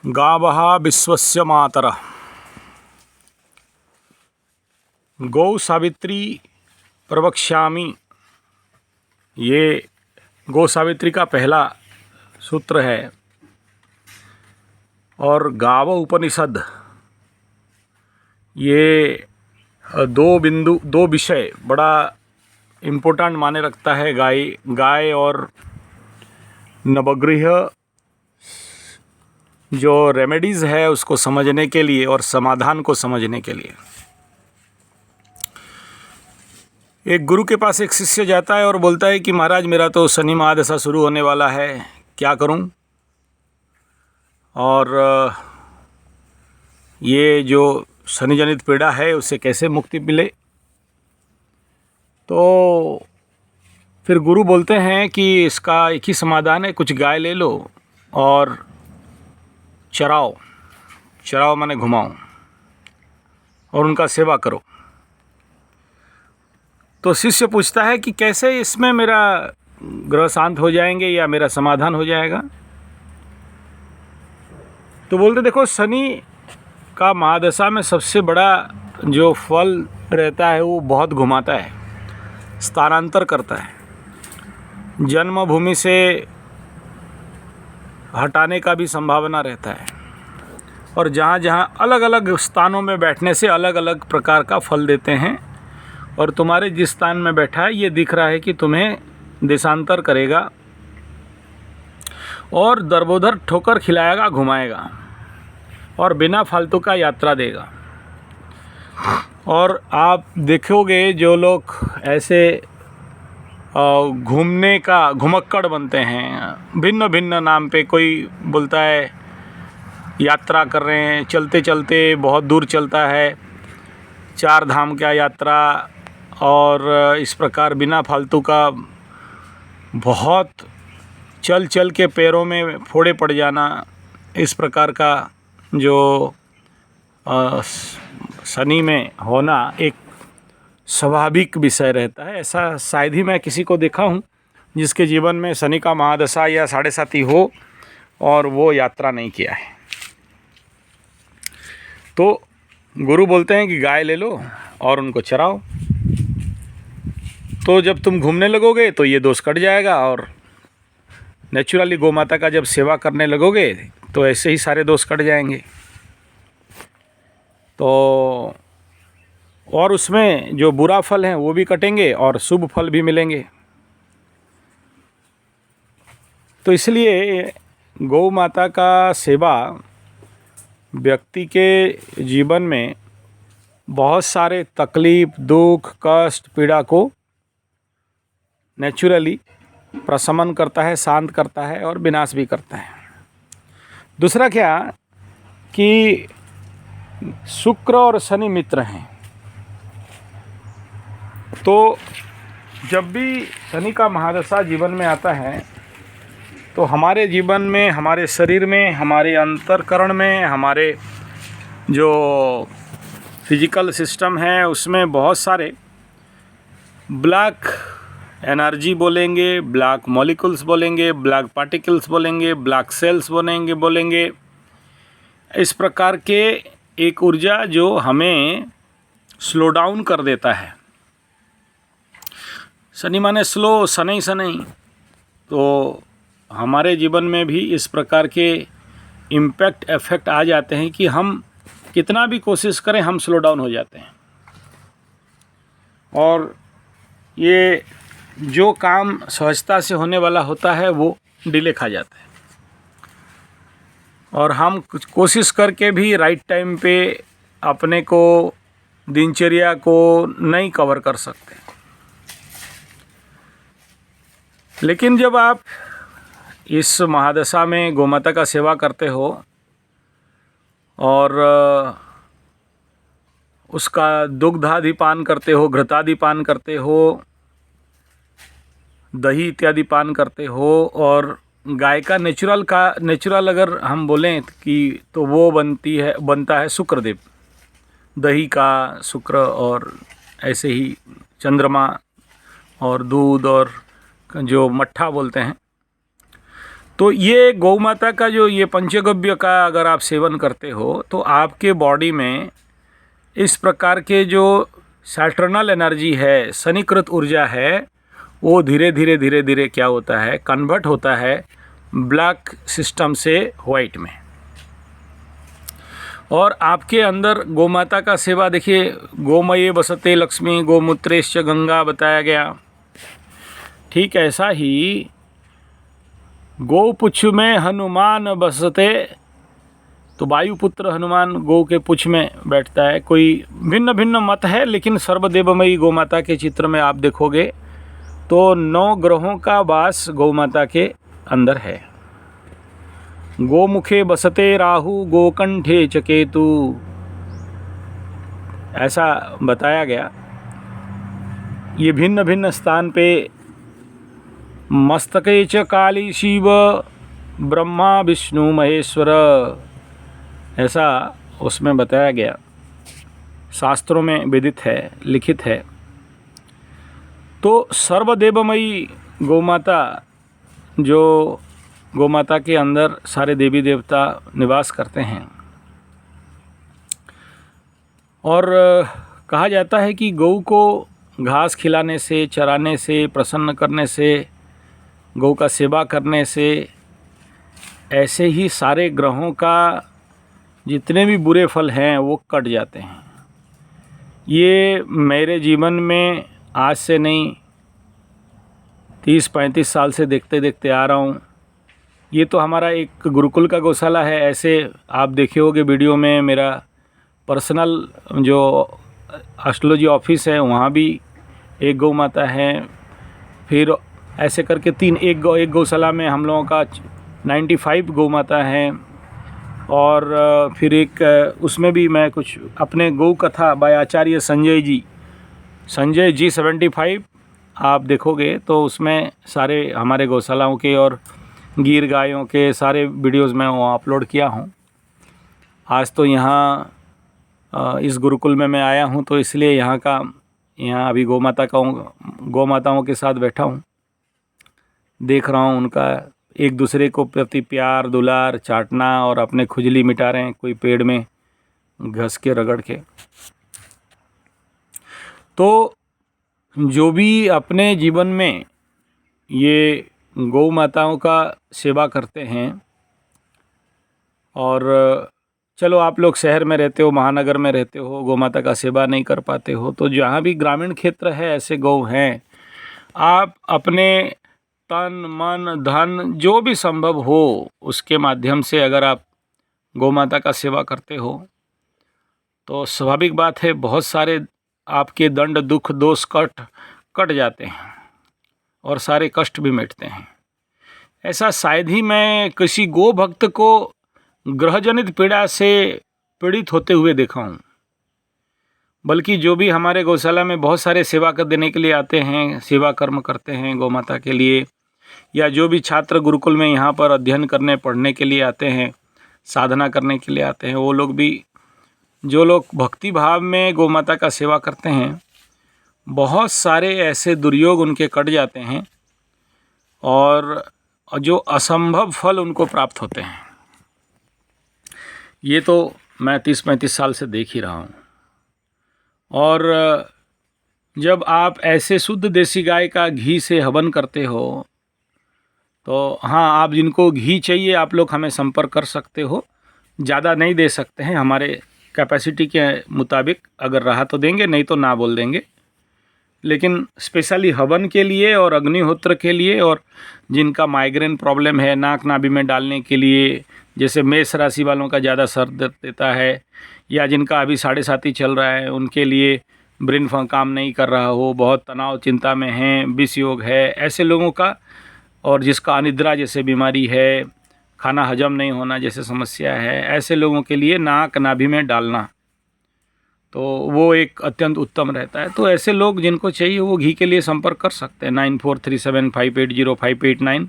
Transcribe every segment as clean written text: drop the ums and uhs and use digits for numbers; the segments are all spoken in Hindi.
गावः विश्वस्य मातरः। गौ सावित्री प्रवक्ष्यामि, ये गौ सावित्री का पहला सूत्र है। और गाव उपनिषद, ये दो विषय बड़ा इम्पोर्टेंट माने रखता है। गाय और नवग्रह जो रेमेडीज़ है उसको समझने के लिए और समाधान को समझने के लिए। एक गुरु के पास एक शिष्य जाता है और बोलता है कि महाराज, मेरा तो शनि महादशा शुरू होने वाला है, क्या करूं? और ये जो शनि जनित पीड़ा है उससे कैसे मुक्ति मिले? तो फिर गुरु बोलते हैं कि इसका एक ही समाधान है, कुछ गाय ले लो और चराओ माने घुमाओ और उनका सेवा करो। तो शिष्य पूछता है कि कैसे इसमें मेरा ग्रह शांत हो जाएंगे या मेरा समाधान हो जाएगा? तो बोलते देखो, शनि का महादशा में सबसे बड़ा जो फल रहता है वो बहुत घुमाता है, स्थानांतर करता है, जन्मभूमि से हटाने का भी संभावना रहता है। और जहाँ जहाँ अलग अलग स्थानों में बैठने से अलग अलग प्रकार का फल देते हैं। और तुम्हारे जिस स्थान में बैठा है ये दिख रहा है कि तुम्हें देशांतर करेगा और दरबोदर ठोकर खिलाएगा, घुमाएगा और बिना फालतू का यात्रा देगा। और आप देखोगे जो लोग ऐसे घूमने का घुमक्कड़ बनते हैं, भिन्न भिन्न नाम पे, कोई बोलता है यात्रा कर रहे हैं, चलते चलते बहुत दूर चलता है, 4 धाम का यात्रा, और इस प्रकार बिना फालतू का बहुत चल चल के पैरों में फोड़े पड़ जाना, इस प्रकार का जो शनि में होना एक स्वाभाविक विषय रहता है। ऐसा शायद ही मैं किसी को देखा हूँ जिसके जीवन में शनि का महादशा या 7.5 हो और वो यात्रा नहीं किया है। तो गुरु बोलते हैं कि गाय ले लो और उनको चराओ। तो जब तुम घूमने लगोगे तो ये दोष कट जाएगा और नेचुरली गौ माता का जब सेवा करने लगोगे तो ऐसे ही सारे दोष कट जाएंगे। तो और उसमें जो बुरा फल है वो भी कटेंगे और शुभ फल भी मिलेंगे। तो इसलिए गौ माता का सेवा व्यक्ति के जीवन में बहुत सारे तकलीफ, दुख, कष्ट, पीड़ा को नेचुरली प्रशमन करता है, शांत करता है और विनाश भी करता है। दूसरा क्या कि शुक्र और शनि मित्र हैं। तो जब भी शनि का महादशा जीवन में आता है तो हमारे जीवन में, हमारे शरीर में, हमारे अंतःकरण में, हमारे जो फिजिकल सिस्टम है उसमें बहुत सारे ब्लैक एनर्जी बोलेंगे, ब्लैक मॉलिक्यूल्स बोलेंगे, ब्लैक पार्टिकल्स बोलेंगे, ब्लैक सेल्स बोलेंगे, इस प्रकार के एक ऊर्जा जो हमें स्लो डाउन कर देता है। शनि माने स्लो, शनै। तो हमारे जीवन में भी इस प्रकार के इम्पैक्ट इफ़ेक्ट आ जाते हैं कि हम कितना भी कोशिश करें हम स्लो डाउन हो जाते हैं और ये जो काम सहजता से होने वाला होता है वो डिले खा जाता है और हम कुछ कोशिश करके भी राइट टाइम पे अपने को, दिनचर्या को नहीं कवर कर सकते। लेकिन जब आप इस महादशा में गोमाता का सेवा करते हो और उसका दुग्धादि पान करते हो, घृतादि पान करते हो, दही इत्यादि पान करते हो, और गाय का नेचुरल अगर हम बोलें कि तो वो बनता है शुक्रदेव, दही का शुक्र, और ऐसे ही चंद्रमा और दूध और जो मट्ठा बोलते हैं। तो ये गौ माता का जो ये पंचगव्य का अगर आप सेवन करते हो तो आपके बॉडी में इस प्रकार के जो सैटर्नल एनर्जी है, शनिकृत ऊर्जा है, वो धीरे धीरे धीरे धीरे क्या होता है, कन्वर्ट होता है ब्लैक सिस्टम से वाइट में। और आपके अंदर गौ माता का सेवा देखिए, गोमये बसते लक्ष्मी गोमूत्रेश्च गंगा बताया गया। ठीक ऐसा ही गौ पुच्छ में हनुमान बसते, तो वायुपुत्र हनुमान गौ के पुच्छ में बैठता है। कोई भिन्न भिन्न मत है, लेकिन सर्वदेवमयी गौ माता के चित्र में आप देखोगे तो 9 ग्रहों का वास गौ माता के अंदर है। गोमुखे बसते राहु गोकंठे च केतु, ऐसा बताया गया। ये भिन्न भिन्न स्थान पे मस्तके च काली शिव ब्रह्मा विष्णु महेश्वर, ऐसा उसमें बताया गया, शास्त्रों में विदित है, लिखित है। तो सर्वदेवमयी गौ माता, जो गौ माता के अंदर सारे देवी देवता निवास करते हैं। और कहा जाता है कि गौ को घास खिलाने से, चराने से, प्रसन्न करने से, गौ का सेवा करने से ऐसे ही सारे ग्रहों का जितने भी बुरे फल हैं वो कट जाते हैं। ये मेरे जीवन में आज से नहीं 30-35 साल से देखते देखते आ रहा हूँ। ये तो हमारा एक गुरुकुल का गौशाला है। ऐसे आप देखे होंगे वीडियो में, मेरा पर्सनल जो एस्ट्रोलॉजी ऑफिस है वहाँ भी एक गौ माता है। फिर ऐसे करके एक गौशाला में हम लोगों का 95 गौ माता हैं। और फिर एक उसमें भी मैं कुछ अपने गौ कथा बाय आचार्य संजय जी 75 आप देखोगे तो उसमें सारे हमारे गौशालाओं के और गिर गायों के सारे वीडियोस मैं वहाँ अपलोड किया हूँ। आज तो यहाँ इस गुरुकुल में मैं आया हूँ, तो इसलिए यहाँ अभी गौ माताओं के साथ बैठा हूँ, देख रहा हूँ उनका एक दूसरे को प्रति प्यार दुलार चाटना, और अपने खुजली मिटा रहे हैं, कोई पेड़ में घस के रगड़ के। तो जो भी अपने जीवन में ये गौ माताओं का सेवा करते हैं, और चलो आप लोग शहर में रहते हो, महानगर में रहते हो, गौ माता का सेवा नहीं कर पाते हो, तो जहाँ भी ग्रामीण क्षेत्र है ऐसे गौ हैं, आप अपने तन मन धन जो भी संभव हो उसके माध्यम से अगर आप गौ माता का सेवा करते हो तो स्वाभाविक बात है बहुत सारे आपके दंड दुख दोष कट जाते हैं और सारे कष्ट भी मिटते हैं। ऐसा शायद ही मैं किसी गो भक्त को ग्रहजनित पीड़ा से पीड़ित होते हुए देखा हूँ। बल्कि जो भी हमारे गौशाला में बहुत सारे सेवा कर देने के लिए आते हैं, सेवा कर्म करते हैं गौ माता के लिए, या जो भी छात्र गुरुकुल में यहाँ पर अध्ययन करने पढ़ने के लिए आते हैं, साधना करने के लिए आते हैं, वो लोग भी, जो लोग भक्ति भाव में गौ माता का सेवा करते हैं, बहुत सारे ऐसे दुर्योग उनके कट जाते हैं और जो असंभव फल उनको प्राप्त होते हैं। ये तो मैं 30-35 साल से देख ही रहा हूँ। और जब आप ऐसे शुद्ध देसी गाय का घी से हवन करते हो तो हाँ, आप जिनको घी चाहिए आप लोग हमें संपर्क कर सकते हो। ज़्यादा नहीं दे सकते हैं, हमारे कैपेसिटी के मुताबिक अगर रहा तो देंगे, नहीं तो ना बोल देंगे। लेकिन स्पेशली हवन के लिए और अग्निहोत्र के लिए, और जिनका माइग्रेन प्रॉब्लम है नाक नाभि में डालने के लिए, जैसे मेष राशि वालों का ज़्यादा सर दर्द देता है, या जिनका अभी 7.5 चल रहा है उनके लिए ब्रेन काम नहीं कर रहा हो, बहुत तनाव चिंता में हैं, विष योग है, ऐसे लोगों का, और जिसका अनिद्रा जैसे बीमारी है, खाना हजम नहीं होना जैसे समस्या है, ऐसे लोगों के लिए नाक नाभि में डालना तो वो एक अत्यंत उत्तम रहता है। तो ऐसे लोग जिनको चाहिए वो घी के लिए संपर्क कर सकते हैं 9437580589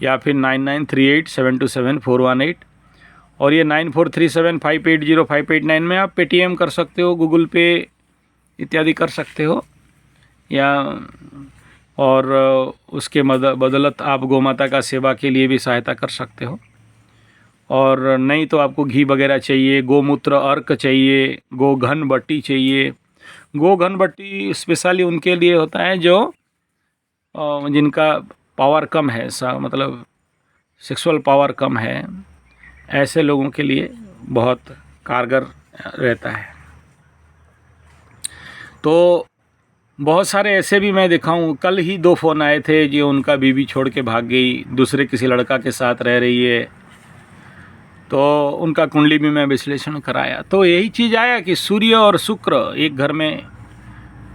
या फिर 9938727418। और ये 9437580589 में आप पेटीएम कर सकते हो, गूगल पे इत्यादि कर सकते हो, या और उसके बदौलत आप गौ माता का सेवा के लिए भी सहायता कर सकते हो। और नहीं तो आपको घी वगैरह चाहिए, गोमूत्र अर्क चाहिए, गोघन बट्टी चाहिए। गोघन बट्टी स्पेशली उनके लिए होता है जो जिनका पावर कम है, मतलब सेक्सुअल पावर कम है, ऐसे लोगों के लिए बहुत कारगर रहता है। तो बहुत सारे ऐसे भी मैं देखा हूँ। कल ही 2 फ़ोन आए थे जो उनका बीवी छोड़ के भाग गई, दूसरे किसी लड़का के साथ रह रही है, तो उनका कुंडली भी मैं विश्लेषण कराया। तो यही चीज़ आया कि सूर्य और शुक्र एक घर में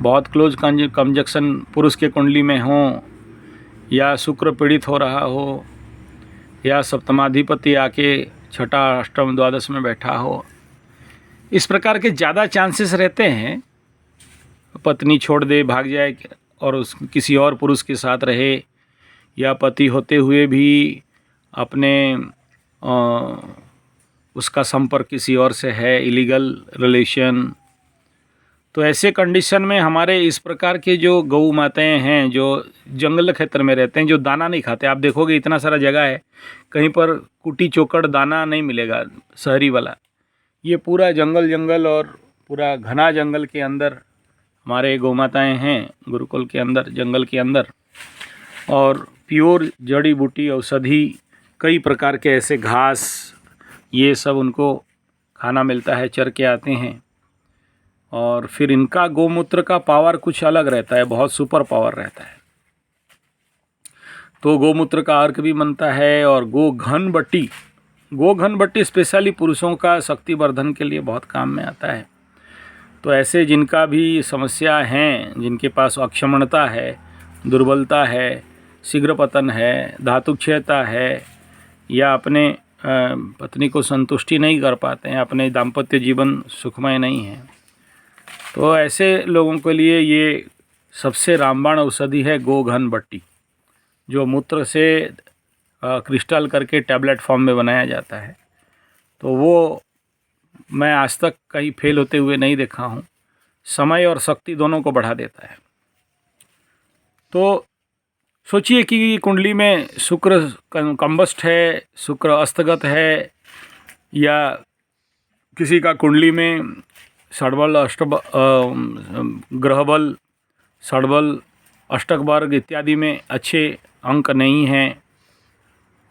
बहुत क्लोज कंजक्शन पुरुष के कुंडली में हो, या शुक्र पीड़ित हो रहा हो, या सप्तमाधिपति आके छठा अष्टम द्वादश में बैठा हो, इस प्रकार के ज़्यादा चांसेस रहते हैं। पत्नी छोड़ दे, भाग जाए और उस किसी और पुरुष के साथ रहे, या पति होते हुए भी अपने उसका संपर्क किसी और से है, इलीगल रिलेशन। तो ऐसे कंडीशन में हमारे इस प्रकार के जो गौ माताएं हैं, जो जंगल क्षेत्र में रहते हैं, जो दाना नहीं खाते, आप देखोगे इतना सारा जगह है, कहीं पर कुटी चोकर दाना नहीं मिलेगा शहरी वाला। ये पूरा जंगल और पूरा घना जंगल के अंदर हमारे गौ माताएँ हैं, गुरुकुल के अंदर, जंगल के अंदर। और प्योर जड़ी बूटी औषधि, कई प्रकार के ऐसे घास, ये सब उनको खाना मिलता है, चर के आते हैं। और फिर इनका गोमूत्र का पावर कुछ अलग रहता है, बहुत सुपर पावर रहता है। तो गोमूत्र का अर्क भी बनता है। और गोघन बट्टी स्पेशली पुरुषों का शक्तिवर्धन के लिए बहुत काम में आता है। तो ऐसे जिनका भी समस्या हैं, जिनके पास अक्षमणता है, दुर्बलता है, शीघ्र पतन है, धातुक्षयता है, या अपने पत्नी को संतुष्टि नहीं कर पाते हैं, अपने दाम्पत्य जीवन सुखमय नहीं है, तो ऐसे लोगों के लिए ये सबसे रामबाण औषधि है गोघन बट्टी, जो मूत्र से क्रिस्टल करके टैबलेट फॉर्म में बनाया जाता है। तो वो मैं आज तक कहीं फेल होते हुए नहीं देखा हूँ। समय और शक्ति दोनों को बढ़ा देता है। तो सोचिए कि कुंडली में शुक्र कंबस्ट है, शुक्र अस्तगत है, या किसी का कुंडली में षडबल ग्रहबल, षडबल, अष्टक वर्ग इत्यादि में अच्छे अंक नहीं हैं,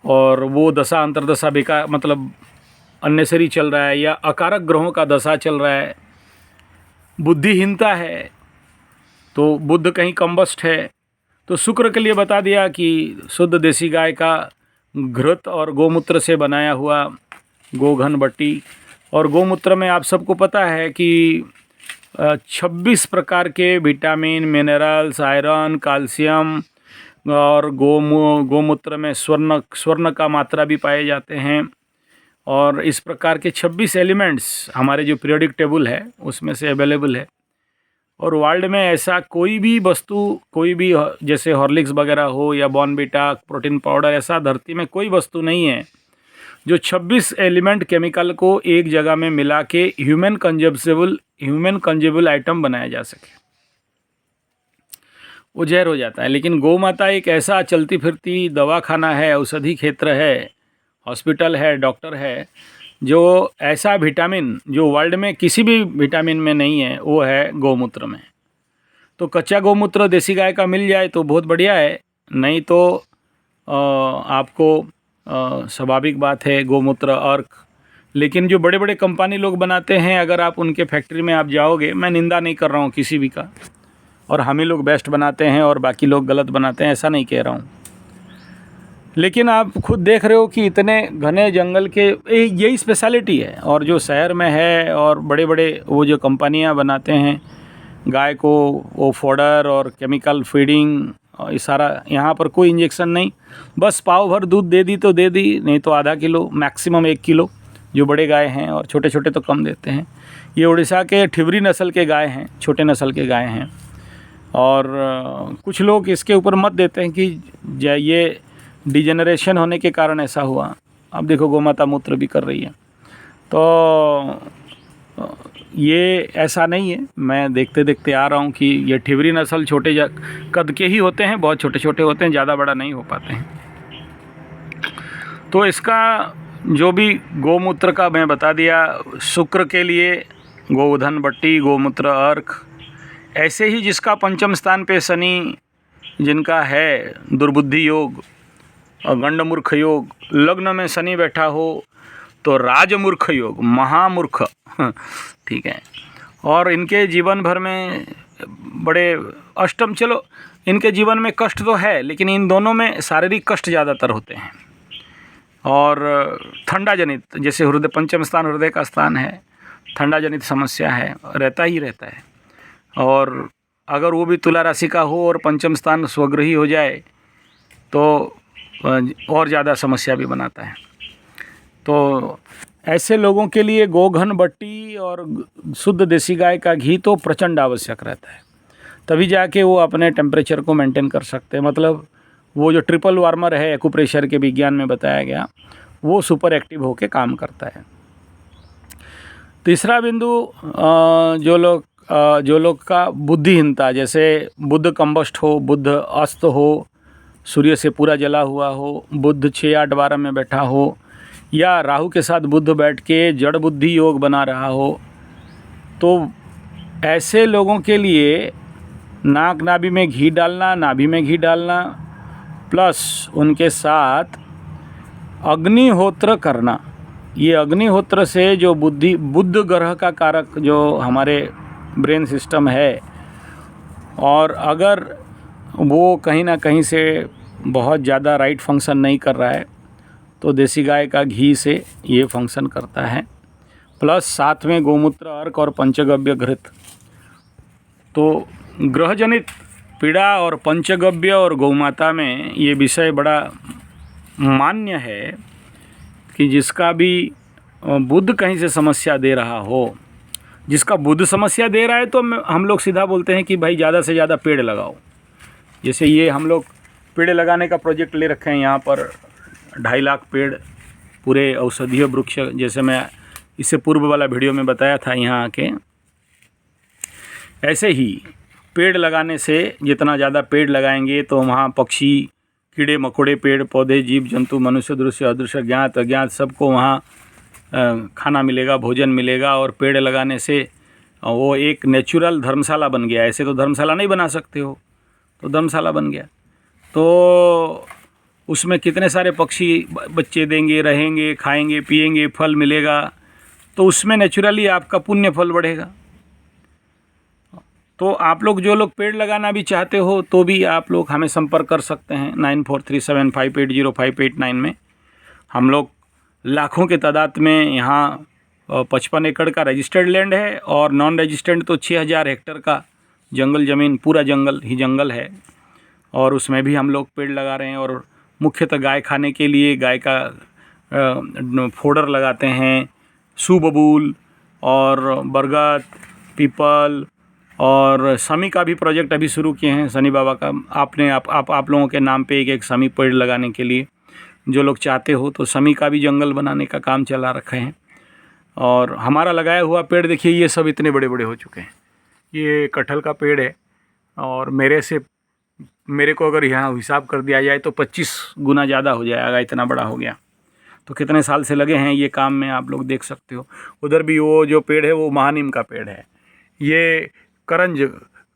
और वो दशा अंतर्दशा बेकार, मतलब अननेसरी चल रहा है, या अकारक ग्रहों का दशा चल रहा है, बुद्धिहीनता है, तो बुध कहीं कंबस्ट है, तो शुक्र के लिए बता दिया कि शुद्ध देसी गाय का घृत और गोमूत्र से बनाया हुआ गोघन बट्टी। और गोमूत्र में आप सबको पता है कि 26 प्रकार के विटामिन, मिनरल्स, आयरन, कैल्शियम, और गोमूत्र में स्वर्ण का मात्रा भी पाए जाते हैं। और इस प्रकार के 26 एलिमेंट्स हमारे जो पीरियोडिक टेबल है उसमें से अवेलेबल है। और वर्ल्ड में ऐसा कोई भी वस्तु, कोई भी जैसे हॉर्लिक्स वगैरह हो या बॉर्नविटा, प्रोटीन पाउडर, ऐसा धरती में कोई वस्तु नहीं है जो 26 एलिमेंट केमिकल को एक जगह में मिला के ह्यूमन कंज्यूमेबल आइटम बनाया जा सके। वो जहर हो जाता है। लेकिन गौ माता एक ऐसा चलती फिरती दवाखाना है, औषधि क्षेत्र है, हॉस्पिटल है, डॉक्टर है, जो ऐसा विटामिन जो वर्ल्ड में किसी भी विटामिन में नहीं है, वो है गौमूत्र में। तो कच्चा गौमूत्र देसी गाय का मिल जाए तो बहुत बढ़िया है, नहीं तो आपको स्वाभाविक बात है गौमूत्र अर्क। लेकिन जो बड़े बड़े कंपनी लोग बनाते हैं, अगर आप उनके फैक्ट्री में आप जाओगे, मैं निंदा नहीं कर रहा हूँ किसी भी का, और हम ही लोग बेस्ट बनाते हैं और बाकी लोग गलत बनाते हैं, ऐसा नहीं कह रहा हूँ। लेकिन आप खुद देख रहे हो कि इतने घने जंगल के यही स्पेशलिटी है। और जो शहर में है और बड़े बड़े वो जो कंपनियां बनाते हैं गाय को, वो फॉडर और केमिकल फीडिंग, और ये सारा, यहाँ पर कोई इंजेक्शन नहीं, बस पाव भर दूध दे दी तो दे दी, नहीं तो आधा किलो, मैक्सिमम 1 किलो जो बड़े गाय हैं, और छोटे छोटे तो कम देते हैं। ये उड़ीसा के ठिवरी नस्ल के गाय हैं, छोटे नस्ल के गाय हैं। और कुछ लोग इसके ऊपर मत देते हैं कि ये डिजेनरेशन होने के कारण ऐसा हुआ। अब देखो गौ माता मूत्र भी कर रही है। तो ये ऐसा नहीं है, मैं देखते देखते आ रहा हूँ कि ये ठिवरी नस्ल छोटे कद के ही होते हैं, बहुत छोटे छोटे होते हैं, ज़्यादा बड़ा नहीं हो पाते हैं। तो इसका जो भी गौमूत्र का मैं बता दिया, शुक्र के लिए गोधन बट्टी, गोमूत्र अर्क। ऐसे ही जिसका पंचम स्थान पे शनि जिनका है, दुर्बुद्धि योग और गंडमूर्ख योग, लग्न में शनि बैठा हो तो राजमूर्ख योग, महामूर्ख, ठीक है। और इनके जीवन भर में बड़े अष्टम, चलो इनके जीवन में कष्ट तो है, लेकिन इन दोनों में शारीरिक कष्ट ज़्यादातर होते हैं। और ठंडा जनित, जैसे हृदय, पंचम स्थान हृदय का स्थान है, ठंडा जनित समस्या है, रहता ही रहता है। और अगर वो भी तुला राशि का हो और पंचम स्थान स्वगृही हो जाए तो और ज़्यादा समस्या भी बनाता है। तो ऐसे लोगों के लिए गोघन बट्टी और शुद्ध देसी गाय का घी तो प्रचंड आवश्यक रहता है, तभी जाके वो अपने टेम्परेचर को मेंटेन कर सकते हैं। मतलब वो जो ट्रिपल वार्मर है एक्यूप्रेशर के विज्ञान में बताया गया, वो सुपर एक्टिव होके काम करता है। तीसरा बिंदु, जो लोग का बुद्धिहीनता, जैसे बुध कंबस्ट हो, बुध अस्त हो, सूर्य से पूरा जला हुआ हो, बुध 6, 8, 12 में बैठा हो, या राहु के साथ बुध बैठ के जड़ बुद्धि योग बना रहा हो, तो ऐसे लोगों के लिए नाक नाभि में घी डालना, नाभि में घी डालना, प्लस उनके साथ अग्निहोत्र करना। ये अग्निहोत्र से जो बुध ग्रह का कारक जो हमारे ब्रेन सिस्टम है, और अगर वो कहीं ना कहीं से बहुत ज़्यादा राइट फंक्शन नहीं कर रहा है तो देसी गाय का घी से ये फंक्शन करता है। प्लस साथ में गोमूत्र अर्क और पंचगव्य घृत। तो ग्रहजनित पीड़ा और पंचगव्य और गौमाता में ये विषय बड़ा मान्य है कि जिसका भी बुध कहीं से समस्या दे रहा हो, जिसका बुध समस्या दे रहा है, तो हम लोग सीधा बोलते हैं कि भाई ज़्यादा से ज़्यादा पेड़ लगाओ। जैसे ये हम लोग पेड़ लगाने का प्रोजेक्ट ले रखे हैं, यहाँ पर 2.5 लाख पेड़, पूरे औषधीय वृक्ष, जैसे मैं इससे पूर्व वाला वीडियो में बताया था यहाँ आके। ऐसे ही पेड़ लगाने से, जितना ज़्यादा पेड़ लगाएंगे तो वहाँ पक्षी, कीड़े मकोड़े, पेड़ पौधे, जीव जंतु, मनुष्य, दृश्य अदृश्य, ज्ञात अज्ञात, सबको वहाँ खाना मिलेगा, भोजन मिलेगा। और पेड़ लगाने से वो एक नेचुरल धर्मशाला बन गया। ऐसे तो धर्मशाला नहीं बना सकते हो, तो धर्मशाला बन गया, तो उसमें कितने सारे पक्षी बच्चे देंगे, रहेंगे, खाएंगे, पिएंगे, फल मिलेगा, तो उसमें नेचुरली आपका पुण्य फल बढ़ेगा। तो आप लोग जो लोग पेड़ लगाना भी चाहते हो तो भी आप लोग हमें संपर्क कर सकते हैं 9437580589 में। हम लोग लाखों के तादाद में यहाँ 55 एकड़ का रजिस्टर्ड लैंड है, और नॉन रजिस्टर्ड तो 6000 हेक्टेयर का जंगल ज़मीन, पूरा जंगल ही जंगल है, और उसमें भी हम लोग पेड़ लगा रहे हैं। और मुख्यतः गाय खाने के लिए गाय का फोडर लगाते हैं, सूबबूल और बरगद, पीपल, और शमी का भी प्रोजेक्ट अभी शुरू किए हैं। शनि बाबा का आप लोगों के नाम पे एक शमी पेड़ लगाने के लिए, जो लोग चाहते हो तो शमी का भी जंगल बनाने का काम चला रखे हैं। और हमारा लगाया हुआ पेड़ देखिए, ये सब इतने बड़े बड़े हो चुके हैं। ये कटहल का पेड़ है, और मेरे को अगर यहाँ हिसाब कर दिया जाए तो 25 गुना ज़्यादा हो जाएगा, इतना बड़ा हो गया। तो कितने साल से लगे हैं ये काम में, आप लोग देख सकते हो। उधर भी वो जो पेड़ है वो महानीम का पेड़ है। ये करंज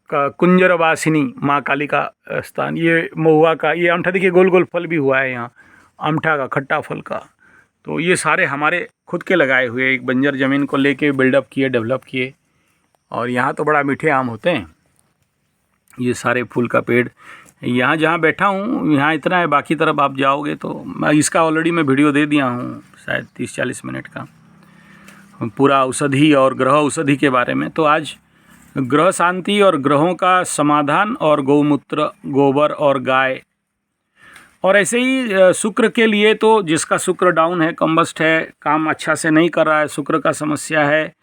का कुंजरवासिनी माँ काली का स्थान, ये महुआ का, ये अमठा देखिए गोल गोल फल भी हुआ है यहाँ, अमठा का खट्टा फल का। तो ये सारे हमारे खुद के लगाए हुए, एक बंजर ज़मीन को लेके बिल्डअप किए, डेवलप किए, और यहाँ तो बड़ा मीठे आम होते हैं। ये सारे फूल का पेड़, यहाँ जहाँ बैठा हूँ यहाँ इतना है, बाकी तरफ आप जाओगे तो मैं इसका ऑलरेडी मैं वीडियो दे दिया हूँ, शायद 30-40 मिनट का, पूरा औषधि और ग्रह औषधि के बारे में। तो आज ग्रह शांति और ग्रहों का समाधान, और गौमूत्र, गोबर और गाय। और ऐसे ही शुक्र के लिए तो जिसका शुक्र डाउन है, कंबस्ट है, काम अच्छा से नहीं कर रहा है, शुक्र का समस्या है,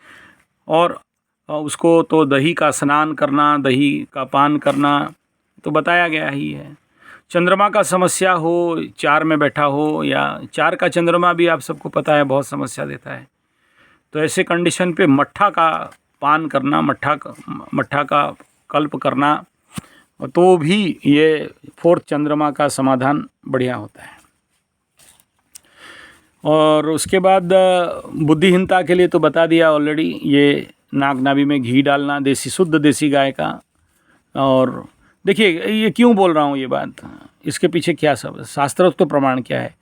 और उसको तो दही का स्नान करना, दही का पान करना तो बताया गया ही है। चंद्रमा का समस्या हो, 4 में बैठा हो, या 4 का चंद्रमा भी आप सबको पता है बहुत समस्या देता है। तो ऐसे कंडीशन पे मट्ठा का पान करना, मट्ठा का कल्प करना, तो भी ये 4th चंद्रमा का समाधान बढ़िया होता है। और उसके बाद बुद्धिहीनता के लिए तो बता दिया ऑलरेडी, ये नाक नाभि में घी डालना, शुद्ध देसी गाय का। और देखिए ये क्यों बोल रहा हूँ ये बात, इसके पीछे क्या सब शास्त्रोक्त तो प्रमाण क्या है।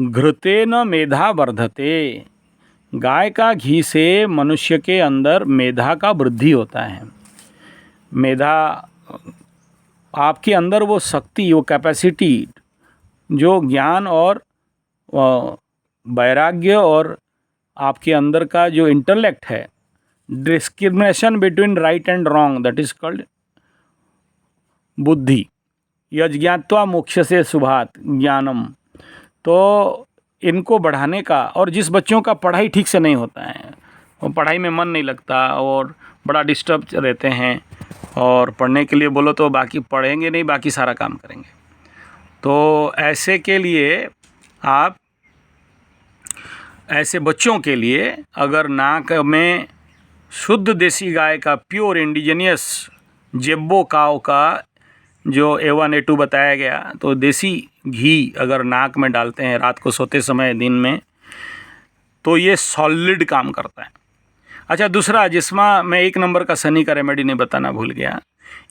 घृतेन मेधा वर्धते, गाय का घी से मनुष्य के अंदर मेधा का वृद्धि होता है। मेधा आपके अंदर वो शक्ति, वो कैपेसिटी, जो ज्ञान और वैराग्य और आपके अंदर का जो इंटेलेक्ट है, discrimination between right and wrong, that is called बुद्धि। यज्ञात्वा मोक्ष से शुभात ज्ञानम, तो इनको बढ़ाने का। और जिस बच्चों का पढ़ाई ठीक से नहीं होता है, वो पढ़ाई में मन नहीं लगता और बड़ा डिस्टर्ब रहते हैं, और पढ़ने के लिए बोलो तो बाकी पढ़ेंगे नहीं, बाकी सारा काम करेंगे। तो ऐसे के लिए आप, ऐसे बच्चों के लिए अगर नाक में शुद्ध देसी गाय का प्योर इंडिजीनियस जेब्बो काव का जो A1 A2 बताया गया, तो देसी घी अगर नाक में डालते हैं रात को सोते समय, दिन में, तो ये सॉलिड काम करता है। अच्छा, दूसरा जिसमें मैं 1 नंबर का शनि का रेमेडी नहीं बताना भूल गया।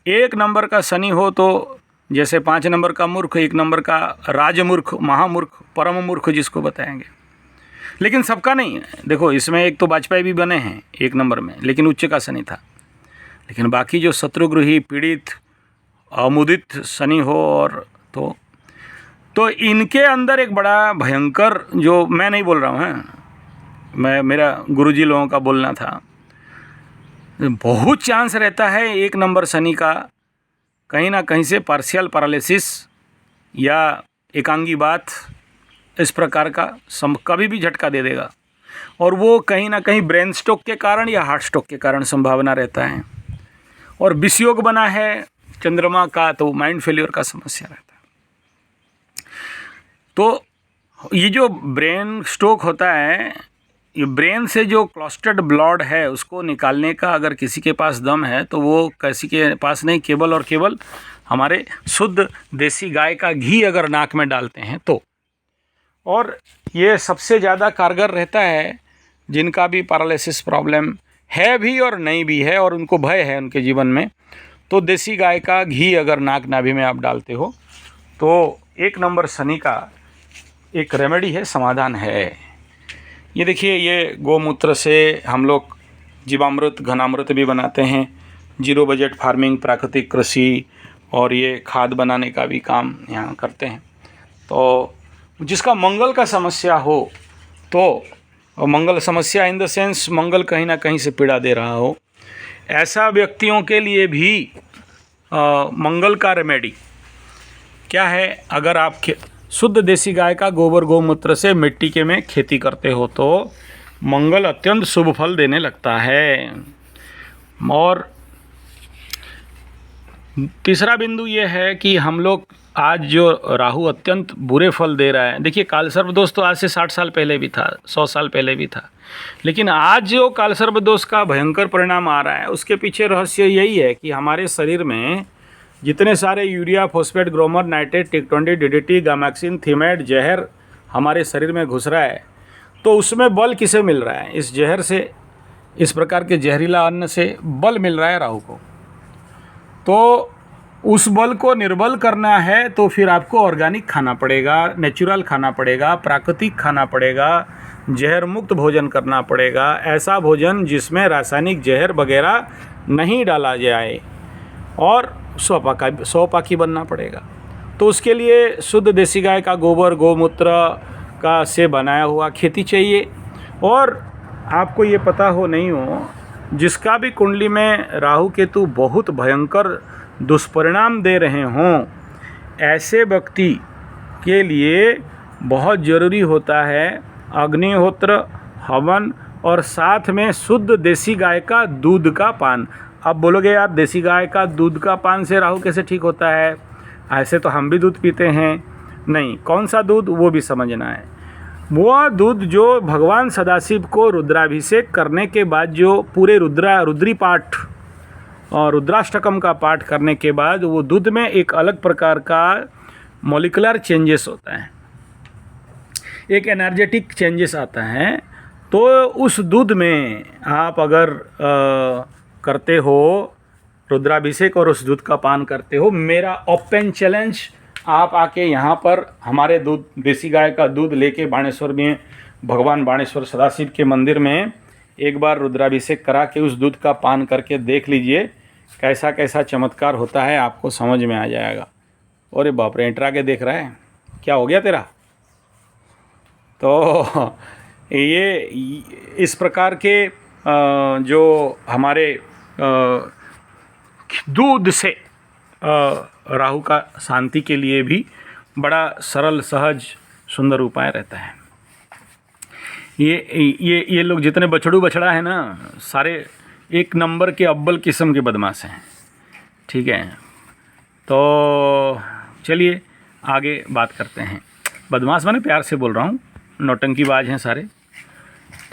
1 नंबर का शनि हो तो जैसे 5 नंबर का मूर्ख, 1 नंबर का राजमूर्ख, महामूर्ख, परम मूर्ख जिसको बताएंगे, लेकिन सबका नहीं है। देखो इसमें एक तो वाजपेयी भी बने हैं 1 नंबर में, लेकिन उच्च का शनि था। लेकिन बाकी जो शत्रुगृही, पीड़ित, अमुदित शनि हो, और तो इनके अंदर एक बड़ा भयंकर, जो मैं नहीं बोल रहा हूँ, मैं, मेरा गुरुजी लोगों का बोलना था, बहुत चांस रहता है 1 नंबर शनि का कहीं ना कहीं से पार्शियल पैरालिसिस या एकांगी बात, इस प्रकार का कभी भी झटका दे देगा। और वो कहीं ना कहीं ब्रेन स्ट्रोक के कारण या हार्ट स्ट्रोक के कारण संभावना रहता है। और विषयोग बना है चंद्रमा का, तो माइंड फेल्योर का समस्या रहता है। तो ये जो ब्रेन स्ट्रोक होता है, ये ब्रेन से जो क्लॉस्टर्ड ब्लड है उसको निकालने का अगर किसी के पास दम है, तो वो किसी के पास नहीं, केवल और केवल हमारे शुद्ध देसी गाय का घी अगर नाक में डालते हैं तो। और ये सबसे ज़्यादा कारगर रहता है जिनका भी पैरालिसिस प्रॉब्लम है भी और नहीं भी है, और उनको भय है उनके जीवन में, तो देसी गाय का घी अगर नाक नाभि में आप डालते हो तो 1 नंबर शनि का एक रेमेडी है, समाधान है। ये देखिए, ये गोमूत्र से हम लोग जीवामृत, घनामृत भी बनाते हैं, 0 बजट फार्मिंग, प्राकृतिक कृषि, और ये खाद बनाने का भी काम यहाँ करते हैं। तो जिसका मंगल का समस्या हो, तो मंगल समस्या इन द सेंस मंगल कहीं ना कहीं से पीड़ा दे रहा हो, ऐसा व्यक्तियों के लिए भी मंगल का रेमेडी क्या है। अगर आप शुद्ध देसी गाय का गोबर गोमूत्र से मिट्टी के में खेती करते हो तो मंगल अत्यंत शुभ फल देने लगता है। और तीसरा बिंदु ये है कि हम लोग आज जो राहु अत्यंत बुरे फल दे रहा है, देखिए कालसर्प दोष तो आज से 60 साल पहले भी था, 100 साल पहले भी था, लेकिन आज जो कालसर्प दोष का भयंकर परिणाम आ रहा है उसके पीछे रहस्य यही है कि हमारे शरीर में जितने सारे यूरिया, फॉस्फेट, ग्रोमर, नाइट्रेट, टिक20, डीडीटी, गामैक्सिन, थीमेट, जहर हमारे शरीर में घुस रहा है, तो उसमें बल किसे मिल रहा है? इस जहर से, इस प्रकार के जहरीला अन्न से बल मिल रहा है राहु को। तो उस बल को निर्बल करना है तो फिर आपको ऑर्गेनिक खाना पड़ेगा, नेचुरल खाना पड़ेगा, प्राकृतिक खाना पड़ेगा, जहर मुक्त भोजन करना पड़ेगा, ऐसा भोजन जिसमें रासायनिक जहर वगैरह नहीं डाला जाए, और सौपाकी बनना पड़ेगा। तो उसके लिए शुद्ध देसी गाय का गोबर गोमूत्र का से बनाया हुआ खेती चाहिए। और आपको ये पता हो नहीं हो, जिसका भी कुंडली में राहु केतु बहुत भयंकर दुष्परिणाम दे रहे हों, ऐसे व्यक्ति के लिए बहुत ज़रूरी होता है अग्निहोत्र, हवन, और साथ में शुद्ध देसी गाय का दूध का पान। अब बोलोगे यार देसी गाय का दूध का पान से राहु कैसे ठीक होता है? ऐसे तो हम भी दूध पीते हैं। नहीं, कौन सा दूध वो भी समझना है। वो दूध जो भगवान सदाशिव को रुद्राभिषेक करने के बाद जो पूरे रुद्री पाठ और रुद्राष्टकम का पाठ करने के बाद वो दूध में एक अलग प्रकार का मॉलिक्यूलर चेंजेस होता है, एक एनर्जेटिक चेंजेस आता है। तो उस दूध में आप अगर करते हो रुद्राभिषेक और उस दूध का पान करते हो, मेरा ओपन चैलेंज, आप आके यहाँ पर हमारे दूध देसी गाय का दूध लेके बाणेश्वर में भगवान बाणेश्वर सदाशिव के मंदिर में एक बार रुद्राभिषेक करा के उस दूध का पान करके देख लीजिए कैसा कैसा चमत्कार होता है, आपको समझ में आ जाएगा। अरे बाप रे, इंटरा के देख रहा है, क्या हो गया तेरा? तो ये इस प्रकार के जो हमारे दूध से राहु का शांति के लिए भी बड़ा सरल सहज सुंदर उपाय रहता है। ये लोग जितने बछड़ू बछड़ा है ना, सारे एक नंबर के अव्वल किस्म के बदमाश हैं, ठीक है। तो चलिए आगे बात करते हैं। बदमाश माने प्यार से बोल रहा हूँ, नौटंकीबाज हैं सारे,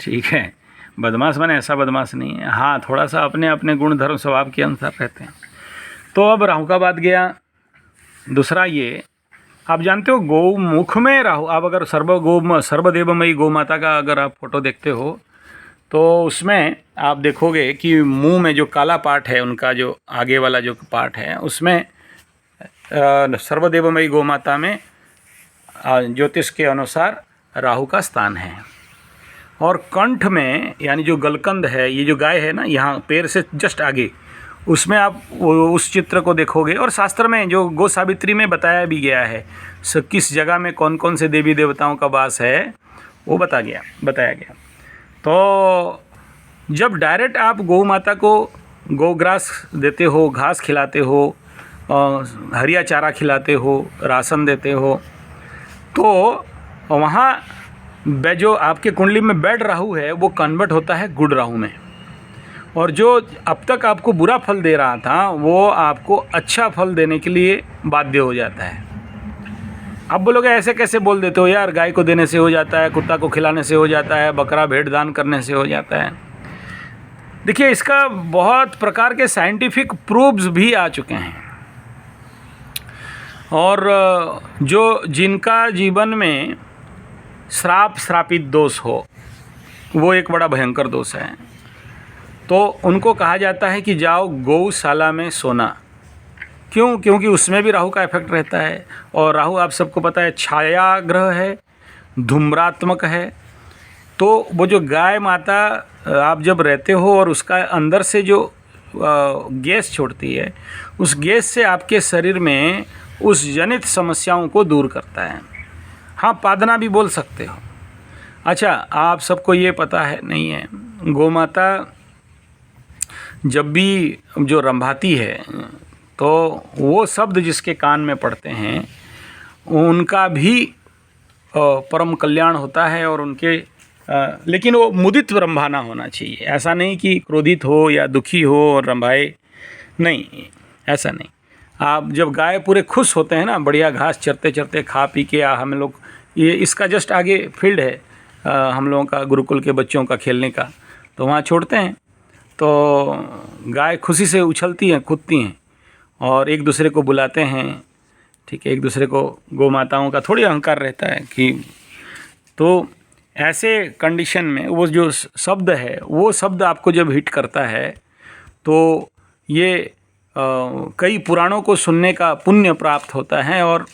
ठीक है। बदमाश माने ऐसा बदमाश नहीं है, हाँ थोड़ा सा अपने अपने गुण धर्म स्वभाव के अनुसार रहते हैं। तो अब राहु का बात गया। दूसरा ये, आप जानते हो गौमुख में राहु, आप अगर सर्वदेवमयी गौ माता का अगर आप फोटो देखते हो तो उसमें आप देखोगे कि मुंह में जो काला पार्ट है, उनका जो आगे वाला जो पार्ट है, उसमें सर्वदेवमयी गौ माता में ज्योतिष के अनुसार राहु का स्थान है। और कंठ में यानी जो गलकंद है, ये जो गाय है ना, यहाँ पैर से जस्ट आगे, उसमें आप उस चित्र को देखोगे। और शास्त्र में जो गो सावित्री में बताया भी गया है किस जगह में कौन कौन से देवी देवताओं का वास है, वो बताया गया। तो जब डायरेक्ट आप गौ माता को गोग्रास देते हो, घास खिलाते हो, हरिया चारा खिलाते हो, राशन देते हो, तो वहाँ जो आपके कुंडली में बैड राहु है वो कन्वर्ट होता है गुड राहु में, और जो अब तक आपको बुरा फल दे रहा था वो आपको अच्छा फल देने के लिए बाध्य हो जाता है। अब बोलोगे ऐसे कैसे बोल देते हो यार, गाय को देने से हो जाता है, कुत्ता को खिलाने से हो जाता है, बकरा भेड़ दान करने से हो जाता है। देखिए, इसका बहुत प्रकार के साइंटिफिक प्रूफ्स भी आ चुके हैं। और जो जिनका जीवन में श्रापित दोष हो, वो एक बड़ा भयंकर दोष है, तो उनको कहा जाता है कि जाओ गौशाला में सोना। क्यों? क्योंकि उसमें भी राहु का इफेक्ट रहता है। और राहु आप सबको पता है छाया ग्रह है, धूम्रात्मक है। तो वो जो गाय माता आप जब रहते हो और उसका अंदर से जो गैस छोड़ती है, उस गैस से आपके शरीर में उस जनित समस्याओं को दूर करता है। हाँ, पादना भी बोल सकते हो। अच्छा, आप सबको ये पता है नहीं है, गौ माता जब भी जो रंभाती है तो वो शब्द जिसके कान में पड़ते हैं उनका भी परम कल्याण होता है। और उनके लेकिन वो मुदित रंभाना होना चाहिए, ऐसा नहीं कि क्रोधित हो या दुखी हो और रंभाए, नहीं, ऐसा नहीं। आप जब गाय पूरे खुश होते हैं ना, बढ़िया घास चरते चरते खा पी के, हम लोग ये इसका जस्ट आगे फील्ड है हम लोगों का, गुरुकुल के बच्चों का खेलने का, तो वहाँ छोड़ते हैं तो गाय खुशी से उछलती हैं, कूदती हैं और एक दूसरे को बुलाते हैं, ठीक है। एक दूसरे को, गौ माताओं का थोड़ी अहंकार रहता है कि, तो ऐसे कंडीशन में वो जो शब्द है, वो शब्द आपको जब हिट करता है तो ये कई पुराणों को सुनने का पुण्य प्राप्त होता है और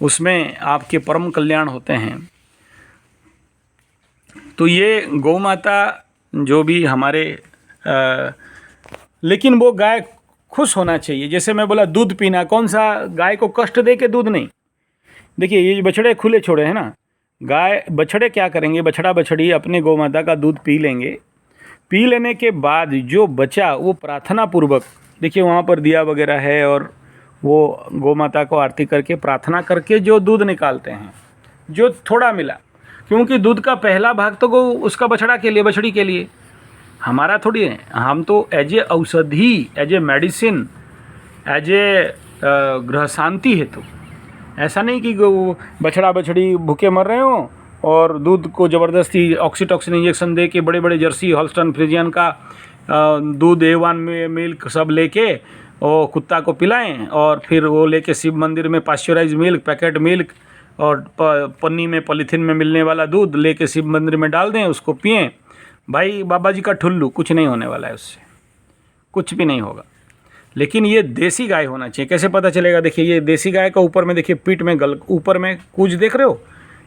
उसमें आपके परम कल्याण होते हैं। तो ये गौ माता जो भी हमारे लेकिन वो गाय खुश होना चाहिए। जैसे मैं बोला दूध पीना, कौन सा गाय को कष्ट दे के दूध नहीं। देखिए, ये बछड़े खुले छोड़े हैं ना, गाय बछड़े क्या करेंगे, बछड़ा बछड़ी अपने गौ माता का दूध पी लेंगे। पी लेने के बाद जो बचा वो प्रार्थना पूर्वक, देखिए वहाँ पर दिया वगैरह है और वो गौ माता को आरती करके प्रार्थना करके जो दूध निकालते हैं, जो थोड़ा मिला, क्योंकि दूध का पहला भाग तो गौ उसका बछड़ा के लिए, बछड़ी के लिए, हमारा थोड़ी है। हम तो एज ए औषधि, as a medicine, as a ग्रह शांति है। तो ऐसा नहीं कि बछड़ा बछड़ी भूखे मर रहे हो और दूध को ज़बरदस्ती ऑक्सीटॉक्सिन इंजेक्शन दे के बड़े बड़े जर्सी हॉल्स्टन फ्रिजियन का दूध A1 में मिल्क सब लेके वो कुत्ता को पिलाएं और फिर वो लेके शिव मंदिर में पास्चराइज मिल्क, पैकेट मिल्क और पन्नी में पॉलीथीन में मिलने वाला दूध लेके शिव मंदिर में डाल दें, उसको पिएं। भाई बाबा जी का ठुल्लू, कुछ नहीं होने वाला है उससे, कुछ भी नहीं होगा। लेकिन ये देसी गाय होना चाहिए। कैसे पता चलेगा? देखिए ये देसी गाय का ऊपर में देखिए पीठ में ऊपर में कूच देख रहे हो,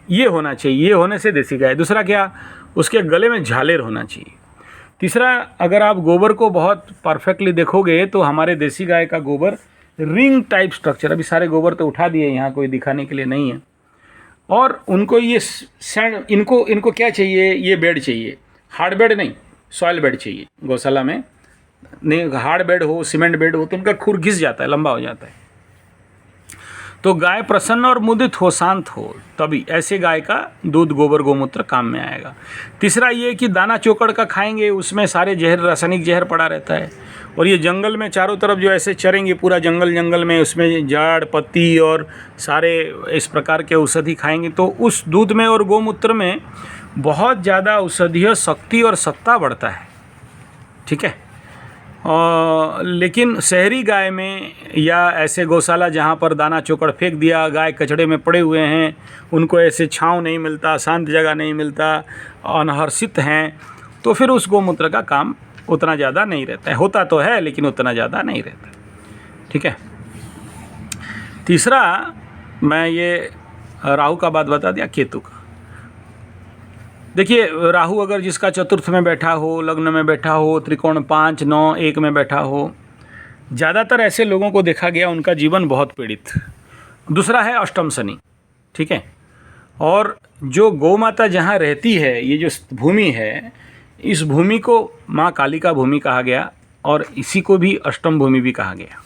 ये होना चाहिए, ये होने से देसी गाय। दूसरा क्या, उसके गले में झालेर होना चाहिए। तीसरा, अगर आप गोबर को बहुत परफेक्टली देखोगे तो हमारे देसी गाय का गोबर रिंग टाइप स्ट्रक्चर, अभी सारे गोबर तो उठा दिए, यहाँ कोई दिखाने के लिए नहीं है। और उनको ये इनको क्या चाहिए, ये बेड चाहिए, हार्ड बेड नहीं, सॉइल बेड चाहिए गौशाला में। नहीं हार्ड बेड हो, सीमेंट बेड हो तो उनका खुर घिस जाता है, लंबा हो जाता है। तो गाय प्रसन्न और मुदित हो, शांत हो, तभी ऐसे गाय का दूध गोबर गोमूत्र काम में आएगा। तीसरा ये कि दाना चोकड़ का खाएंगे, उसमें सारे जहर, रासायनिक जहर पड़ा रहता है। और ये जंगल में चारों तरफ जो ऐसे चरेंगे, पूरा जंगल में, उसमें जड़ पत्ती और सारे इस प्रकार के औषधि खाएंगे, तो उस दूध में और गोमूत्र में बहुत ज़्यादा औषधीय शक्ति और सत्ता बढ़ता है। ठीक है। लेकिन शहरी गाय में या ऐसे गौशाला जहाँ पर दाना चोकड़ फेंक दिया, गाय कचड़े में पड़े हुए हैं, उनको ऐसे छांव नहीं मिलता, शांत जगह नहीं मिलता, अनहर्षित हैं, तो फिर उस गोमूत्र का काम उतना ज़्यादा नहीं रहता है। होता तो है लेकिन उतना ज़्यादा नहीं रहता। ठीक है। तीसरा, मैं ये राहु का बात बता दिया, केतु का। देखिए राहु अगर जिसका चतुर्थ में बैठा हो, लग्न में बैठा हो, त्रिकोण 5, 9, 1 में बैठा हो, ज़्यादातर ऐसे लोगों को देखा गया उनका जीवन बहुत पीड़ित। दूसरा है अष्टम शनि। ठीक है। और जो गौ माता जहाँ रहती है, ये जो भूमि है, इस भूमि को माँ काली का भूमि कहा गया और इसी को भी अष्टम भूमि भी कहा गया।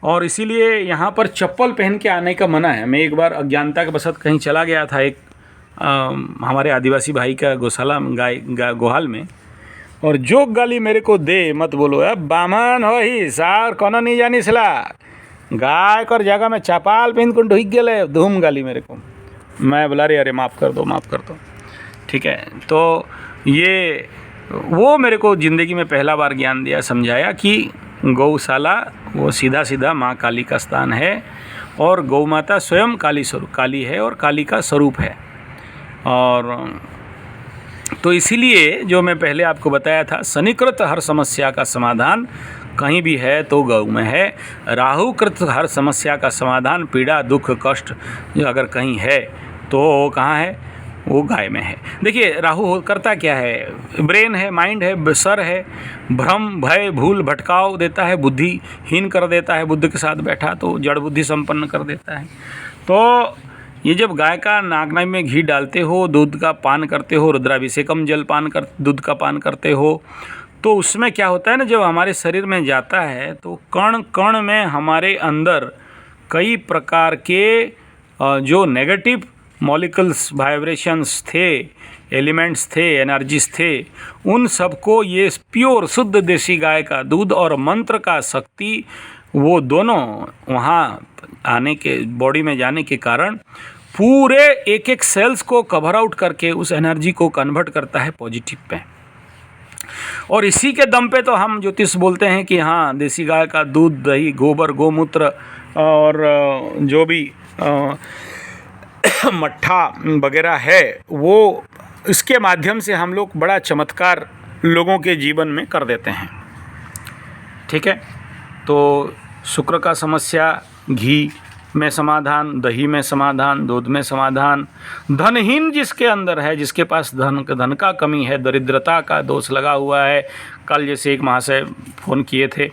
और इसीलिए यहाँ पर चप्पल पहन के आने का मना है। मैं एक बार अज्ञानता के बसत कहीं चला गया था, एक हमारे आदिवासी भाई का गौशाला गोहाल में, और जो गाली मेरे को दे मत बोलो, अब बामन हो ही सार कोनो नहीं जानी सला, गाय कर जगह में चपाल पहन कर ढुक गए, धूम गाली मेरे को। मैं बोला अरे माफ़ कर दो, माफ़ कर दो। ठीक है। तो ये वो मेरे को ज़िंदगी में पहला बार ज्ञान दिया, समझाया कि गौशाला वो सीधा सीधा माँ काली का स्थान है और गौ माता स्वयं काली है और काली का स्वरूप है। और तो इसीलिए जो मैं पहले आपको बताया था, शनिकृत हर समस्या का समाधान कहीं भी है तो गौ में है। राहुकृत हर समस्या का समाधान, पीड़ा दुख कष्ट जो अगर कहीं है तो कहाँ है, वो गाय में है। देखिए राहु करता क्या है, ब्रेन है, माइंड है, सर है, भ्रम भय भूल भटकाव देता है, बुद्धिहीन कर देता है, बुद्ध के साथ बैठा तो जड़ बुद्धि संपन्न कर देता है। तो ये जब गाय का नागनाई में घी डालते हो, दूध का पान करते हो, रुद्राभिषेकम जल पान कर दूध का पान करते हो, तो उसमें क्या होता है ना, जब हमारे शरीर में जाता है तो कण कण में हमारे अंदर कई प्रकार के जो नेगेटिव मॉलिक्यूल्स, वाइब्रेशंस थे, एलिमेंट्स थे, एनर्जीज थे, उन सबको ये प्योर शुद्ध देसी गाय का दूध और मंत्र का शक्ति, वो दोनों वहाँ आने के बॉडी में जाने के कारण पूरे एक एक सेल्स को कवर आउट करके उस एनर्जी को कन्वर्ट करता है पॉजिटिव पे। और इसी के दम पे तो हम ज्योतिष बोलते हैं कि हाँ, देसी गाय का दूध, दही, गोबर, गोमूत्र और जो भी मट्ठा वगैरह है, वो इसके माध्यम से हम लोग बड़ा चमत्कार लोगों के जीवन में कर देते हैं। ठीक है। तो शुक्र का समस्या, घी में समाधान, दही में समाधान, दूध में समाधान। धनहीन जिसके अंदर है, जिसके पास धन का कमी है, दरिद्रता का दोष लगा हुआ है। कल जैसे एक महाशय फ़ोन किए थे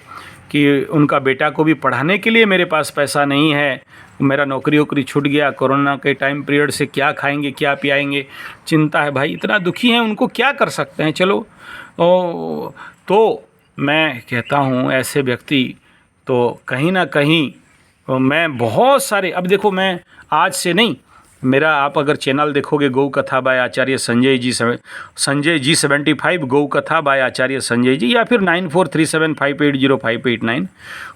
कि उनका बेटा को भी पढ़ाने के लिए मेरे पास पैसा नहीं है, मेरा नौकरी छूट गया, कोरोना के टाइम पीरियड से क्या खाएंगे क्या पियाएंगे, चिंता है। भाई इतना दुखी हैं, उनको क्या कर सकते हैं। चलो तो मैं कहता हूँ ऐसे व्यक्ति तो कहीं ना कहीं मैं बहुत सारे, अब देखो मैं आज से नहीं, मेरा आप अगर चैनल देखोगे गौ कथा बाय आचार्य संजय जी 75 गौ कथा बाय आचार्य संजय जी, या फिर 9437580589,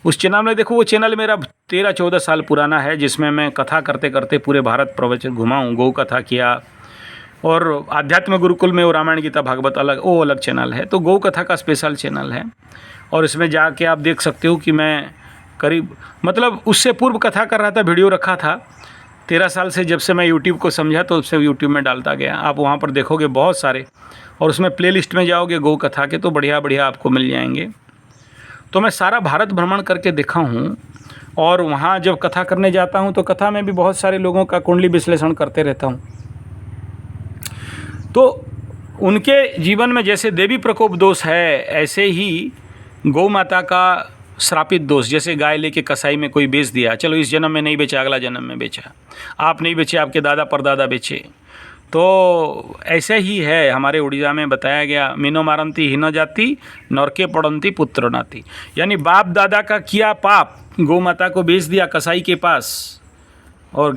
उस चैनल में देखो। वो चैनल मेरा 13-14 साल पुराना है, जिसमें मैं कथा करते करते पूरे भारत प्रवचन घुमा हूँ, गौ कथा किया। और आध्यात्म गुरुकुल में वो रामायण गीता भागवत वो अलग चैनल है। तो गौ कथा का स्पेशल चैनल है, और इसमें जाके आप देख सकते हो कि मैं करीब मतलब उससे पूर्व कथा कर रहा था, वीडियो रखा था 13 साल से। जब से मैं यूट्यूब को समझा तो उससे यूट्यूब में डालता गया। आप वहाँ पर देखोगे बहुत सारे, और उसमें प्लेलिस्ट में जाओगे गौ कथा के तो बढ़िया बढ़िया आपको मिल जाएंगे। तो मैं सारा भारत भ्रमण करके देखा हूँ, और वहाँ जब कथा करने जाता हूँ तो कथा में भी बहुत सारे लोगों का कुंडली विश्लेषण करते रहता हूँ। तो उनके जीवन में जैसे देवी प्रकोप दोष है, ऐसे ही गौ माता का श्रापित दोष, जैसे गाय लेके कसाई में कोई बेच दिया, चलो इस जन्म में नहीं बेचा, अगला जन्म में बेचा, आप नहीं बेचे, आपके दादा परदादा बेचे। तो ऐसे ही है हमारे उड़ीसा में बताया गया, मीनो मारंती हीनो जाति नरके पड़ंती पुत्र नाती, यानी बाप दादा का किया पाप, गौ माता को बेच दिया कसाई के पास और